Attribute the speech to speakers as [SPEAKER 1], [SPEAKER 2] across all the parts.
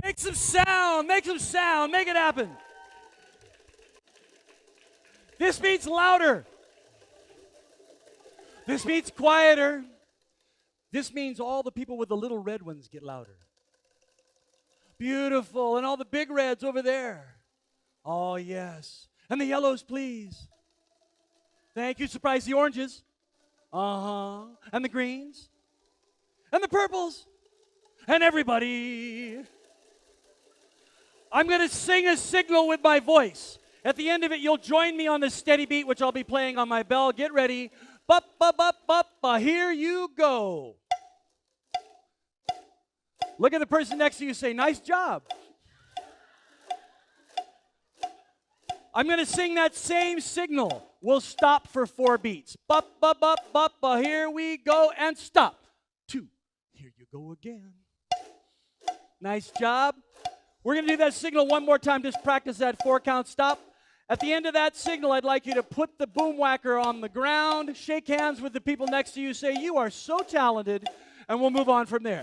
[SPEAKER 1] Make some sound, make some sound, make it happen. This means louder. This means quieter. This means all the people with the little red ones get louder. Beautiful, and all the big reds over there. Oh, yes. And the yellows, please. Thank you. Surprise the oranges. Uh-huh. And the greens. And the purples. And everybody. I'm going to sing a signal with my voice. At the end of it, you'll join me on the steady beat, which I'll be playing on my bell. Get ready. Ba-ba-ba-ba-ba. Here you go. Look at the person next to you, say, nice job. I'm going to sing that same signal. We'll stop for 4 beats. Ba-ba-ba-ba-ba. Here we go, and stop. 2. Here you go again. Nice job. We're going to do that signal one more time. Just practice that 4 count stop. At the end of that signal, I'd like you to put the boom whacker on the ground, shake hands with the people next to you, say, you are so talented, and we'll move on from there.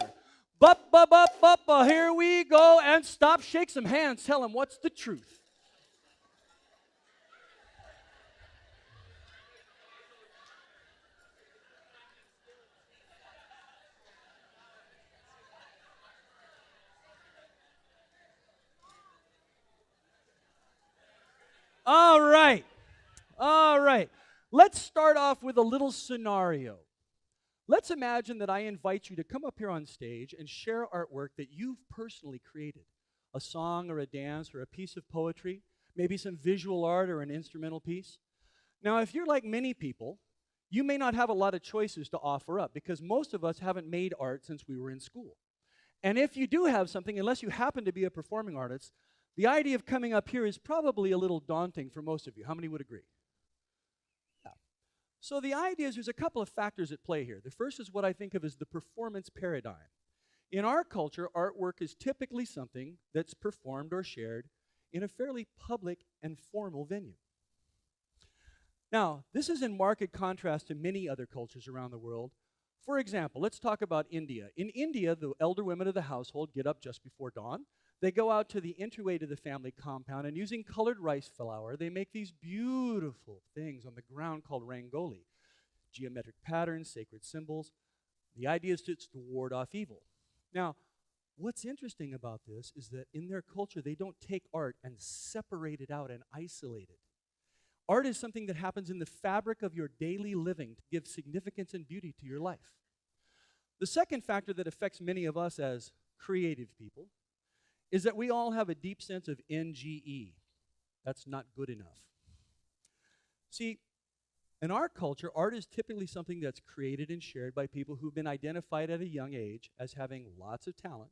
[SPEAKER 1] Ba-ba-ba-ba-ba, here we go, and stop, shake some hands, tell them what's the truth. All right. All right. Let's start off with a little scenario. Let's imagine that I invite you to come up here on stage and share artwork that you've personally created. A song or a dance or a piece of poetry, maybe some visual art or an instrumental piece. Now, if you're like many people, you may not have a lot of choices to offer up because most of us haven't made art since we were in school. And if you do have something, unless you happen to be a performing artist, the idea of coming up here is probably a little daunting for most of you. How many would agree? Yeah. So the idea is there's a couple of factors at play here. The first is what I think of as the performance paradigm. In our culture, artwork is typically something that's performed or shared in a fairly public and formal venue. Now, this is in marked contrast to many other cultures around the world. For example, let's talk about India. In India, the elder women of the household get up just before dawn. They go out to the entryway to the family compound, and using colored rice flour, they make these beautiful things on the ground called rangoli. Geometric patterns, sacred symbols. The idea is to ward off evil. Now, what's interesting about this is that in their culture, they don't take art and separate it out and isolate it. Art is something that happens in the fabric of your daily living to give significance and beauty to your life. The second factor that affects many of us as creative people is that we all have a deep sense of NGE. That's not good enough. See, in our culture, art is typically something that's created and shared by people who've been identified at a young age as having lots of talent,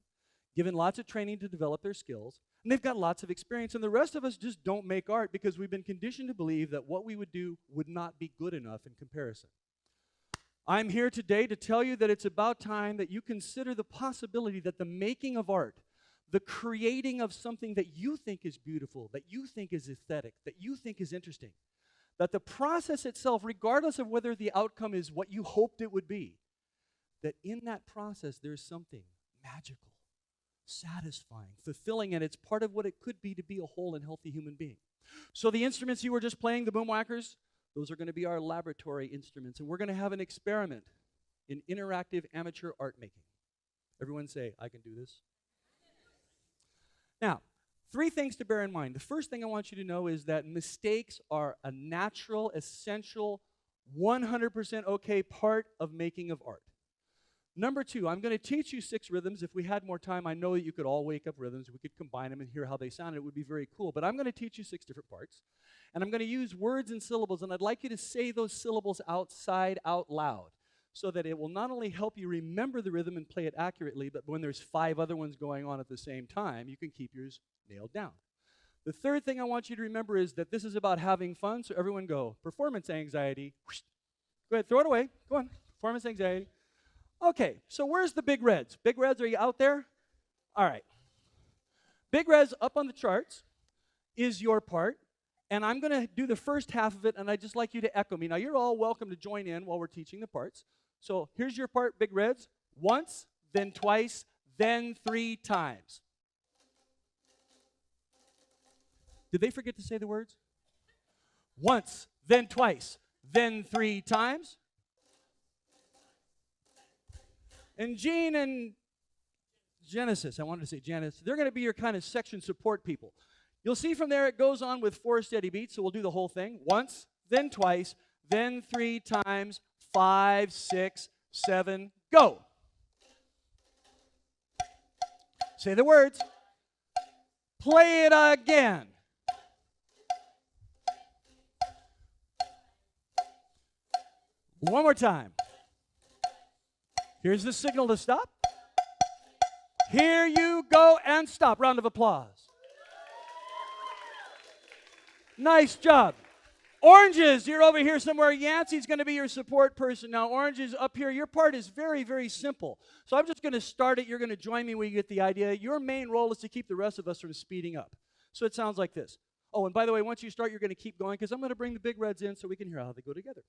[SPEAKER 1] given lots of training to develop their skills, and they've got lots of experience. And the rest of us just don't make art because we've been conditioned to believe that what we would do would not be good enough in comparison. I'm here today to tell you that it's about time that you consider the possibility that the making of art, the creating of something that you think is beautiful, that you think is aesthetic, that you think is interesting, that the process itself, regardless of whether the outcome is what you hoped it would be, that in that process there's something magical, satisfying, fulfilling, and it's part of what it could be to be a whole and healthy human being. So the instruments you were just playing, the boom whackers, those are going to be our laboratory instruments, and we're going to have an experiment in interactive amateur art making. Everyone say, I can do this. Now, 3 things to bear in mind. The first thing I want you to know is that mistakes are a natural, essential, 100% okay part of making of art. Number 2, I'm going to teach you 6 rhythms. If we had more time, I know that you could all wake up rhythms. We could combine them and hear how they sound. It would be very cool. But I'm going to teach you 6 different parts. And I'm going to use words and syllables, and I'd like you to say those syllables out loud, so that it will not only help you remember the rhythm and play it accurately, but when there's 5 other ones going on at the same time, you can keep yours nailed down. The third thing I want you to remember is that this is about having fun, so everyone go, performance anxiety. Go ahead, throw it away. Go on, performance anxiety. Okay, so where's the big reds? Big reds, are you out there? All right. Big reds up on the charts is your part, and I'm going to do the first half of it, and I'd just like you to echo me. Now, you're all welcome to join in while we're teaching the parts. So here's your part, big reds. Once, then twice, then 3 times. Did they forget to say the words? Once, then twice, then 3 times. And Gene and Genesis, I wanted to say Janice, they're going to be your kind of section support people. You'll see from there it goes on with 4 steady beats, so we'll do the whole thing. Once, then twice, then 3 times, 5, 6, 7, go. Say the words. Play it again. One more time. Here's the signal to stop. Here you go and stop. Round of applause. Nice job. Oranges, you're over here somewhere. Yancey's going to be your support person. Now, Oranges up here, your part is very, very simple. So I'm just going to start it. You're going to join me when you get the idea. Your main role is to keep the rest of us from speeding up. So it sounds like this. Oh, and by the way, once you start, you're going to keep going because I'm going to bring the big reds in so we can hear how they go together.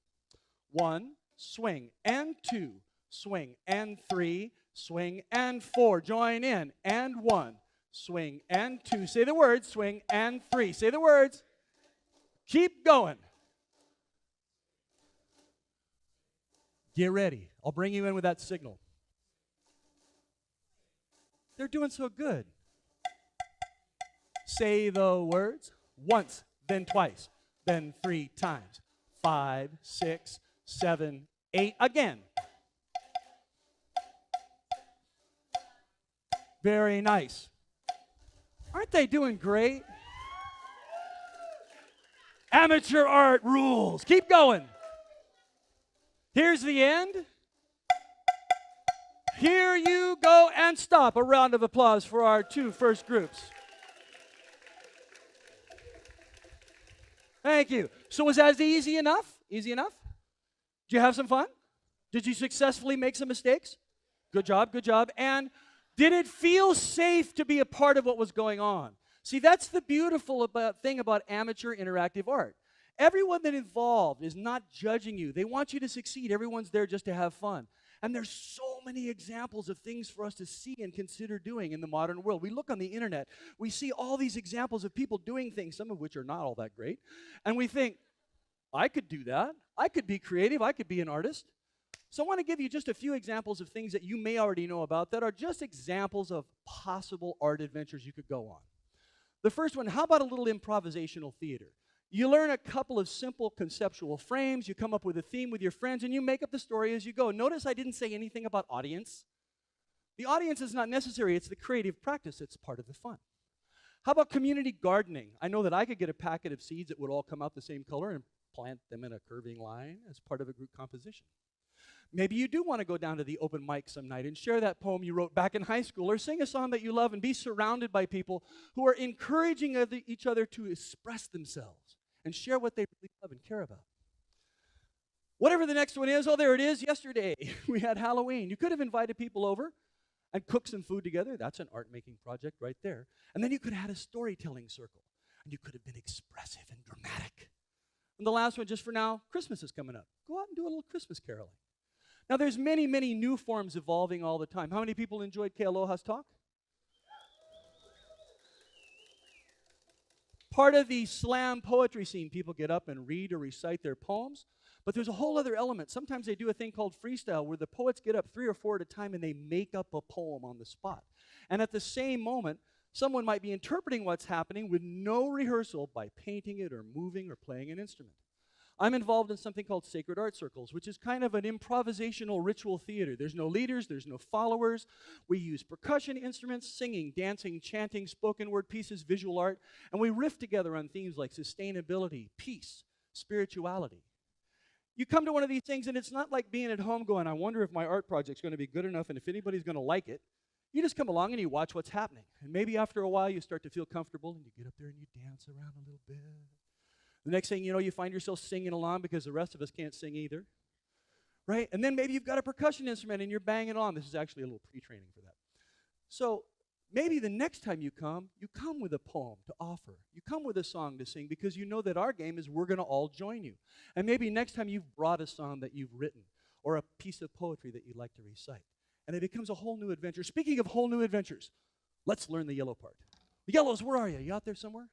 [SPEAKER 1] 1, swing, and 2, swing, and 3, swing, and 4. Join in, and 1, swing, and 2. Say the words, swing, and 3. Say the words. Keep going. Get ready. I'll bring you in with that signal. They're doing so good. Say the words. Once, then twice, then 3 times. 5, 6, 7, 8. Again. Very nice. Aren't they doing great? Amateur art rules. Keep going. Here's the end. Here you go and stop. A round of applause for our 2 first groups. Thank you. So was that easy enough? Easy enough? Did you have some fun? Did you successfully make some mistakes? Good job, good job. And did it feel safe to be a part of what was going on? See, that's the beautiful thing about amateur interactive art. Everyone that involved is not judging you. They want you to succeed. Everyone's there just to have fun. And there's so many examples of things for us to see and consider doing in the modern world. We look on the internet. We see all these examples of people doing things, some of which are not all that great. And we think, I could do that. I could be creative. I could be an artist. So I want to give you just a few examples of things that you may already know about that are just examples of possible art adventures you could go on. The first one, how about a little improvisational theater? You learn a couple of simple conceptual frames, you come up with a theme with your friends, and you make up the story as you go. Notice I didn't say anything about audience. The audience is not necessary, it's the creative practice that's part of the fun. How about community gardening? I know that I could get a packet of seeds that would all come out the same color and plant them in a curving line as part of a group composition. Maybe you do want to go down to the open mic some night and share that poem you wrote back in high school, or sing a song that you love and be surrounded by people who are encouraging each other to express themselves and share what they really love and care about. Whatever the next one is, oh, there it is. Yesterday, we had Halloween. You could have invited people over and cooked some food together. That's an art-making project right there. And then you could have had a storytelling circle, and you could have been expressive and dramatic. And the last one, just for now, Christmas is coming up. Go out and do a little Christmas caroling. Now, there's many, many new forms evolving all the time. How many people enjoyed Kealoha's talk? Part of the slam poetry scene, people get up and read or recite their poems, but there's a whole other element. Sometimes they do a thing called freestyle where the poets get up 3 or 4 at a time and they make up a poem on the spot. And at the same moment, someone might be interpreting what's happening with no rehearsal by painting it or moving or playing an instrument. I'm involved in something called Sacred Art Circles, which is kind of an improvisational ritual theater. There's no leaders, there's no followers. We use percussion instruments, singing, dancing, chanting, spoken word pieces, visual art, and we riff together on themes like sustainability, peace, spirituality. You come to one of these things and it's not like being at home going, I wonder if my art project's going to be good enough and if anybody's going to like it. You just come along and you watch what's happening. And maybe after a while you start to feel comfortable and you get up there and you dance around a little bit. The next thing you know, you find yourself singing along because the rest of us can't sing either, right? And then maybe you've got a percussion instrument and you're banging on. This is actually a little pre-training for that. So maybe the next time you come with a poem to offer. You come with a song to sing because you know that our game is we're going to all join you. And maybe next time you've brought a song that you've written or a piece of poetry that you'd like to recite. And it becomes a whole new adventure. Speaking of whole new adventures, let's learn the yellow part. The yellows, where are you? You out there somewhere?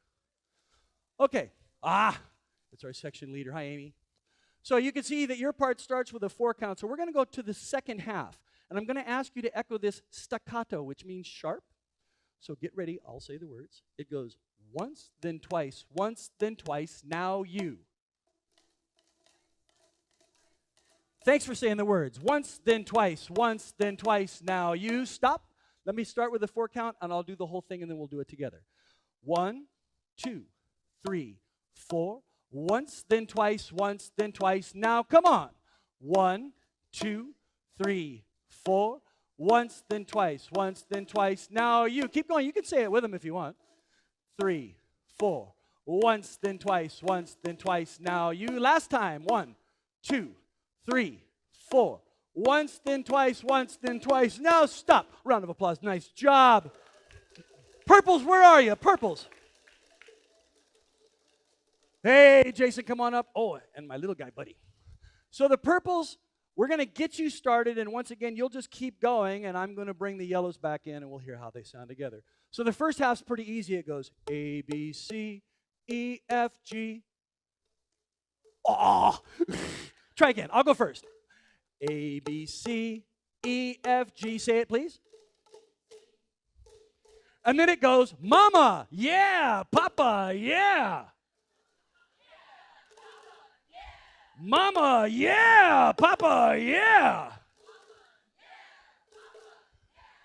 [SPEAKER 1] Okay. It's our section leader. Hi, Amy. So you can see that your part starts with a 4 count. So we're going to go to the second half. And I'm going to ask you to echo this staccato, which means sharp. So get ready. I'll say the words. It goes once, then twice, once, then twice, now you. Thanks for saying the words. Once, then twice, now you. Stop. Let me start with the 4 count, and I'll do the whole thing, and then we'll do it together. 1, 2, 3, 4. Once, then twice, now. Come on. 1, 2, 3, 4. Once, then twice, now you. Keep going. You can say it with them if you want. 3, 4. Once, then twice, now you. Last time. 1, 2, 3, 4. Once, then twice, now. Stop. Round of applause. Nice job. Purples, where are you? Purples. Hey, Jason, come on up. Oh, and my little guy, buddy. So the purples, we're going to get you started, and once again, you'll just keep going, and I'm going to bring the yellows back in, and we'll hear how they sound together. So the first half's pretty easy. It goes A, B, C, E, F, G. Oh, try again. I'll go first. A, B, C, E, F, G. Say it, please. And then it goes, Mama, yeah, Papa, yeah. Mama, yeah, Papa, yeah.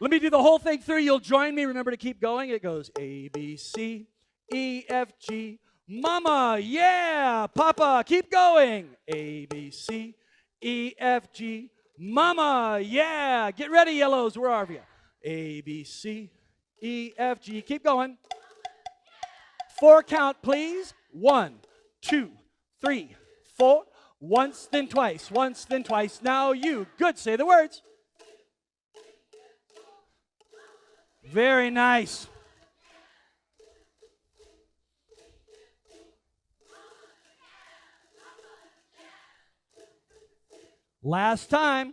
[SPEAKER 1] Let me do the whole thing through. You'll join me. Remember to keep going. It goes A, B, C, E, F, G. Mama, yeah, Papa. Keep going. A, B, C, E, F, G. Mama, yeah. Get ready, yellows. Where are you? A, B, C, E, F, G. Keep going. 4 count, please. 1, 2, 3, 4. Once, then twice, now you. Good, say the words. Very nice. Last time.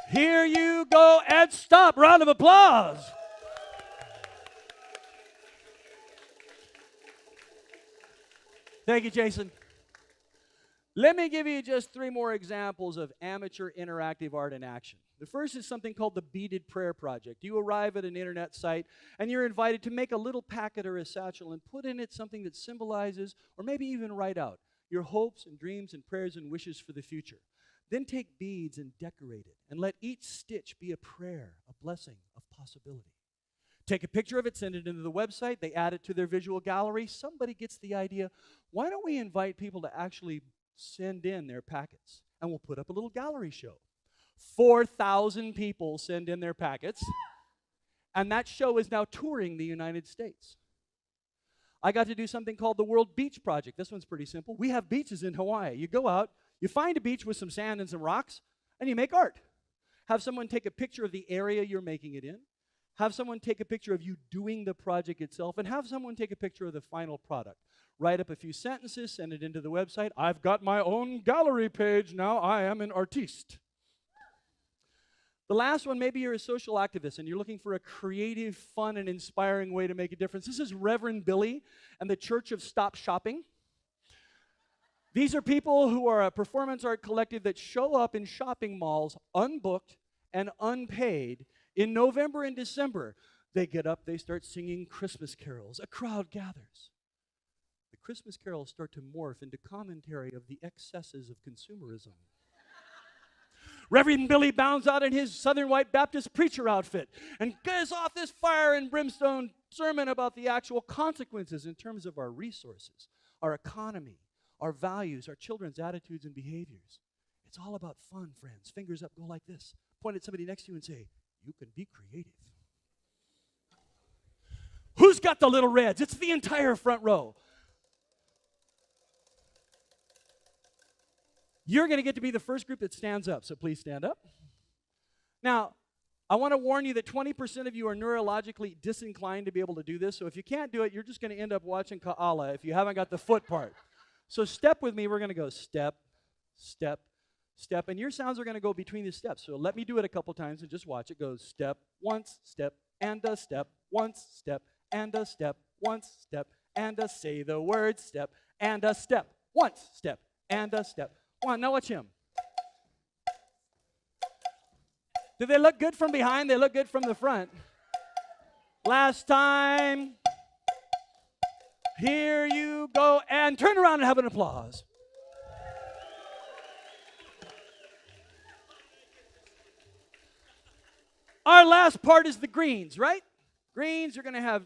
[SPEAKER 1] Here you go, and stop. Round of applause. Thank you, Jason. Let me give you just 3 more examples of amateur interactive art in action. The first is something called the Beaded Prayer Project. You arrive at an internet site, and you're invited to make a little packet or a satchel and put in it something that symbolizes, or maybe even write out, your hopes and dreams and prayers and wishes for the future. Then take beads and decorate it, and let each stitch be a prayer, a blessing of possibility. Take a picture of it, send it into the website, they add it to their visual gallery. Somebody gets the idea, why don't we invite people to actually send in their packets, and we'll put up a little gallery show. 4,000 people send in their packets, and that show is now touring the United States. I got to do something called the World Beach Project. This one's pretty simple. We have beaches in Hawaii. You go out, you find a beach with some sand and some rocks, and you make art. Have someone take a picture of the area you're making it in. Have someone take a picture of you doing the project itself, and have someone take a picture of the final product. Write up a few sentences, send it into the website. I've got my own gallery page now. I am an artiste. The last one, maybe you're a social activist and you're looking for a creative, fun, and inspiring way to make a difference. This is Reverend Billy and the Church of Stop Shopping. These are people who are a performance art collective that show up in shopping malls unbooked and unpaid in November and December. They get up, they start singing Christmas carols. A crowd gathers. The Christmas carols start to morph into commentary of the excesses of consumerism. Reverend Billy bounds out in his Southern White Baptist preacher outfit and goes off this fire and brimstone sermon about the actual consequences in terms of our resources, our economy, our values, our children's attitudes and behaviors. It's all about fun, friends. Fingers up, go like this. Point at somebody next to you and say, you can be creative. Who's got the little reds? It's the entire front row. You're going to get to be the first group that stands up, so please stand up. Now, I want to warn you that 20% of you are neurologically disinclined to be able to do this, so if you can't do it, you're just going to end up watching Ka'ala if you haven't got the foot part. So step with me. We're going to go step, step, step, and your sounds are going to go between the steps. So let me do it a couple times and just watch. It goes step, once, step, and a step, once, step, and a step, once, step, and a say the word, step, and a step. Once, step, and a step. One, now watch him. Do they look good from behind? They look good from the front. Last time. Here you go, and turn around and have an applause. Our last part is the greens, right? Greens, you're going to have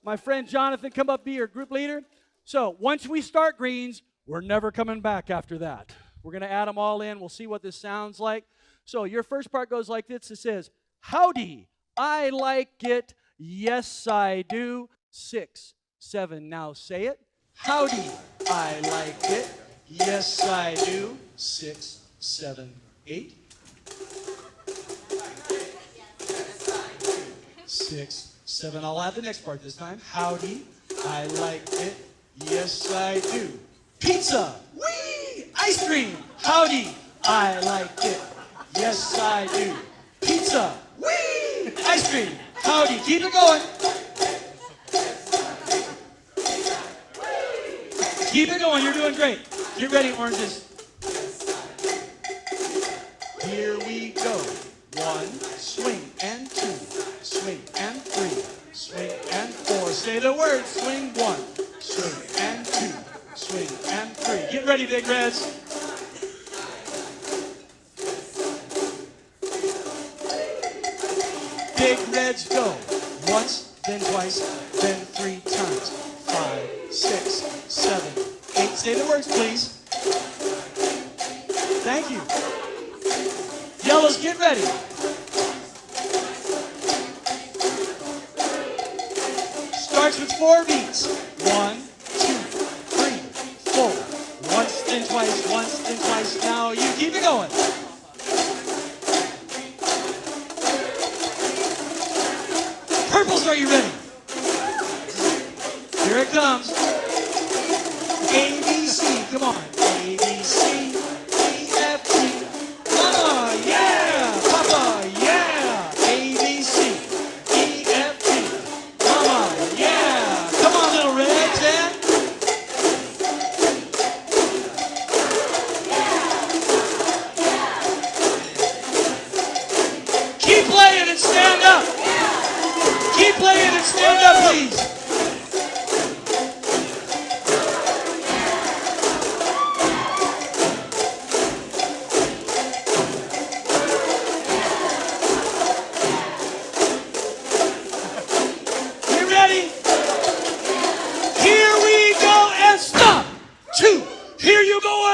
[SPEAKER 1] my friend Jonathan come up, be your group leader. So once we start greens, we're never coming back after that. We're going to add them all in. We'll see what this sounds like. So your first part goes like this. It says, howdy, I like it. Yes, I do. 6, 7, now say it. Howdy, I like it. Yes, I do. 6, 7, 8. 6, 7. I'll add the next part this time. Howdy, I like it. Yes, I do. Pizza, wee! Ice cream, howdy, I like it. Yes, I do. Pizza, wee! Ice cream, howdy. Keep it going. Keep it going. You're doing great. Get ready, oranges. Here we go. 1, swing and 2, swing and 3, swing and 4. Say the word. Swing 1, swing and 2, swing and 3. Get ready, big reds. Big reds go. Once, then twice, then 3 times. 5, 6, 7, 8. Say the words, please. Thank you. Yellows, get ready. Starts with 4 beats. 1, 2, 3, 4. Once, then twice, once, then twice. Now you keep it going. Purples, are you ready? Here it comes. A, B, C, come on. A, B, C, E, F, G. Mama, yeah! Papa, yeah! A, B, C, E, F, G. Mama, yeah! Come on, little reds, and... Keep playing and stand up! Keep playing and stand up, please!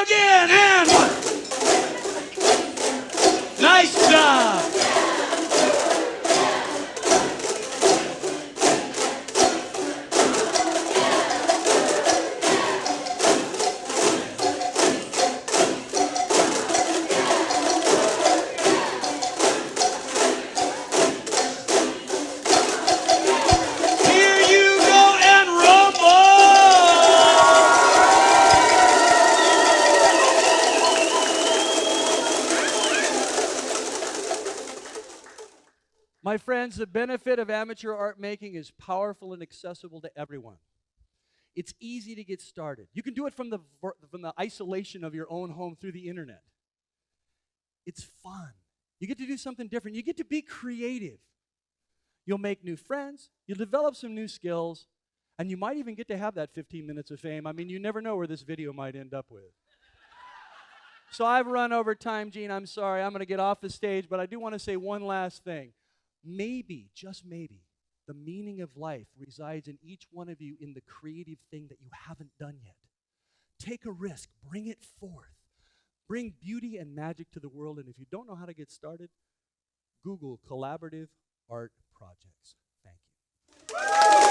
[SPEAKER 1] Again, and 1. Nice job. My friends, the benefit of amateur art making is powerful and accessible to everyone. It's easy to get started. You can do it from the isolation of your own home through the internet. It's fun. You get to do something different. You get to be creative. You'll make new friends. You'll develop some new skills. And you might even get to have that 15 minutes of fame. I mean, you never know where this video might end up with. So I've run over time, Gene. I'm sorry. I'm going to get off the stage. But I do want to say one last thing. Maybe, just maybe, the meaning of life resides in each one of you in the creative thing that you haven't done yet. Take a risk. Bring it forth. Bring beauty and magic to the world. And if you don't know how to get started, Google collaborative art projects. Thank you.